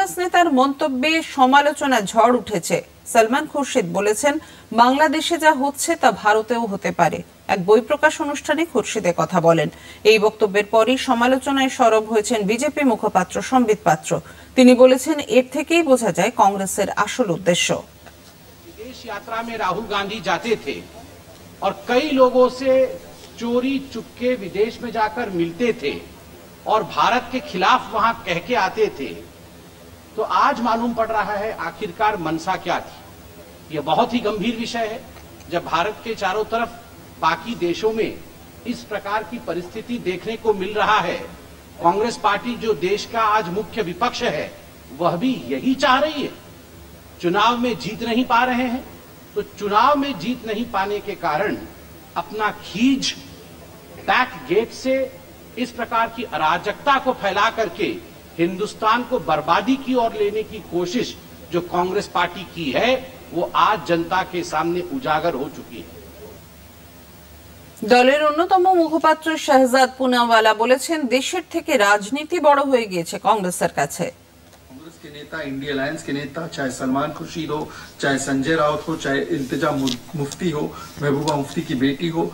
কংগ্রেস নেতার মন্তব্যে সমালোচনা ঝড় উঠেছে। সালমান খুরশিদ বলেছেন, বাংলাদেশে যা হচ্ছে তা ভারতেও হতে পারে। এক বই প্রকাশ অনুষ্ঠানে খুরশিদ কথা বলেন। এই বক্তব্যের পরই সমালোচনায় সরব হয়েছেন বিজেপি মুখপাত্র সম্বিত পাত্র। তিনি বলেছেন, এর থেকেই বোঝা যায় কংগ্রেসের আসল উদ্দেশ্য। विदेश यात्रा में राहुल गांधी जाते थे और कई लोगों से चोरी चुपके विदेश में जाकर मिलते थे और भारत के खिलाफ वहां कह के आते थे। तो आज मालूम पड़ रहा है आखिरकार मनसा क्या थी। यह बहुत ही गंभीर विषय है। जब भारत के चारों तरफ बाकी देशों में इस प्रकार की परिस्थिति देखने को मिल रहा है, कांग्रेस पार्टी जो देश का आज मुख्य विपक्ष है वह भी यही चाह रही है। चुनाव में जीत नहीं पा रहे हैं, तो चुनाव में जीत नहीं पाने के कारण अपना खींच बैक गेट से इस प्रकार की अराजकता को फैला करके हिंदुस्तान को बर्बादी की ओर लेने की कोशिश जो कांग्रेस पार्टी की है वो आज जनता के सामने उजागर हो चुकी है। দলের অন্যতম মুখপাত্র শাহজাদ পুনাওয়ালা বলেছেন, দেশের থেকে রাজনীতি বড় হয়ে গিয়েছে কংগ্রেসের কাছে। कांग्रेस के नेता, इंडिया अलायंस के नेता, चाहे सलमान खुर्शीद हो, चाहे संजय राउत हो, चाहे इल्तिजा मुफ्ती हो, महबूबा मुफ्ती की बेटी हो,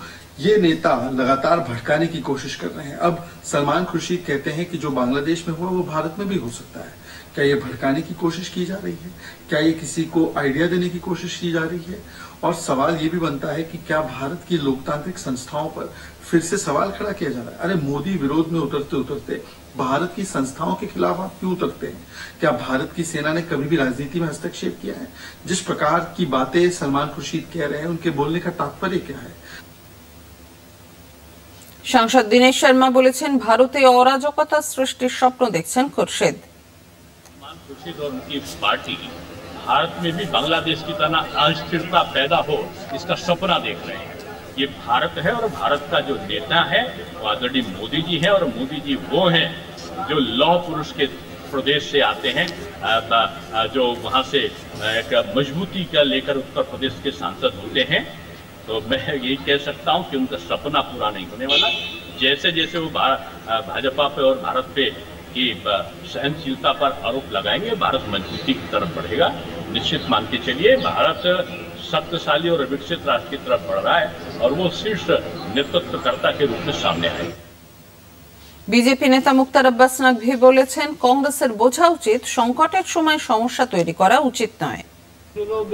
ये नेता लगातार भड़काने की कोशिश कर रहे हैं। अब सलमान खुर्शीद कहते हैं कि जो बांग्लादेश में हुआ वो भारत में भी हो सकता है। क्या ये भड़काने की कोशिश की जा रही है? क्या ये किसी को आइडिया देने की कोशिश की जा रही है? और सवाल ये भी बनता है कि क्या भारत की लोकतांत्रिक संस्थाओं पर फिर से सवाल खड़ा किया जा रहा है? अरे मोदी विरोध में उतरते उतरते भारत की संस्थाओं के खिलाफ आप क्यों उतरते हैं? क्या भारत की सेना ने कभी भी राजनीति में हस्तक्षेप किया है? जिस प्रकार की बातें सलमान खुर्शीद कह रहे हैं, उनके बोलने का तात्पर्य क्या है? সাংসদ দীনেশ শর্মা বলেছেন, ভারতে অরাজকতা সৃষ্টির স্বপ্ন দেখছেন খুরশিদ। खुर्शीद और उनकी पार्टी भारत में भी बांग्लादेश की तरह अस्थिरता पैदा हो इसका सपना देख रहे हैं। ये भारत है और भारत का जो नेता है वो आदरणीय मोदी जी है और मोदी जी वो हैं जो लौह पुरुष के प्रदेश से आते हैं, जो वहाँ से एक मजबूती का लेकर उत्तर प्रदेश के सांसद होते हैं। तो मैं यही कह सकता हूँ कि उनका सपना पूरा नहीं होने वाला। जैसे जैसे वो भाजपा पे और भारत पे की सहनशीलता पर आरोप लगाएंगे, भारत मजबूती की तरफ बढ़ेगा। निश्चित मान के चलिए, भारत शक्तिशाली और विकसित राष्ट्र की तरफ बढ़ रहा है और वो शीर्ष नेतृत्वकर्ता के रूप में सामने आए। বিজেপি নেতা মুক্তার আব্বাস নকভি বলেছেন, কংগ্রেসের বোঝা উচিত সংকটের সময় সমস্যা তৈরি করা উচিত নয়। जो लोग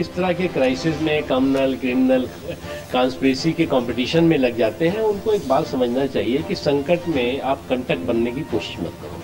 इस तरह के क्राइसिस में कम्युनल क्रिमिनल कॉन्स्पिरेसी के कंपटीशन में लग जाते हैं, उनको एक बात समझना चाहिए कि संकट में आप कंटक बनने की कोशिश मत करो।